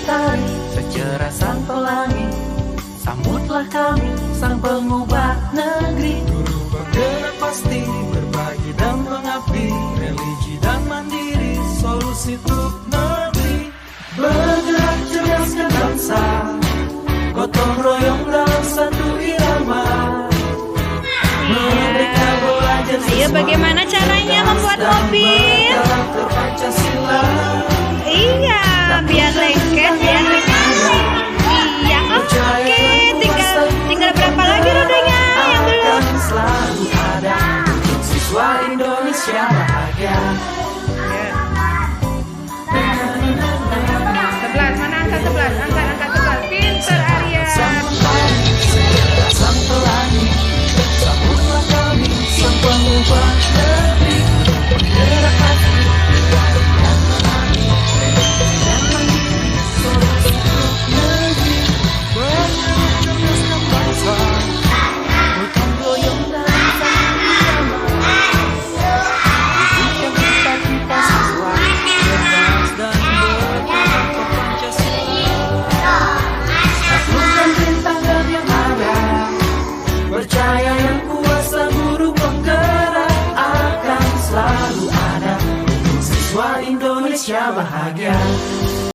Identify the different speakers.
Speaker 1: lestari, secerah sang pelangi. Sambutlah kami, sang pengubah negeri. Guru bergerak pasti, berbagi dan mengabdi. Religi dan mandiri, solusi untuk negeri. Bergerak cerdaskan bangsa, gotong royong dalam satu irama. Merdeka belajar siswa.
Speaker 2: Ayo, bagaimana caranya membuat mobil? Iya, biar lengket, biar iya, oke. Tinggal berapa lagi rodanya yang belum?
Speaker 1: Selalu ada untuk siswa Indonesia bahagia.
Speaker 3: Sebelah, mana angka sebelah? Angkat sebelah. Pinter Arya.
Speaker 1: Sang pelangi, sambutlah kami, sang pengubah negeri. Bergerak hati, dan menangis, dan mandiri, solusi untuk negeri. Bergerak cerdaskan bangsa, gotong royong dalam satu irama. Wujudkan cita-cita siswa, cerdas dan bergerak ke Pancasila. Taklukkan rintangan yang ada, percaya yang kuasa guru penggerak akan selalu ada untuk siswa Indonesia bahagia.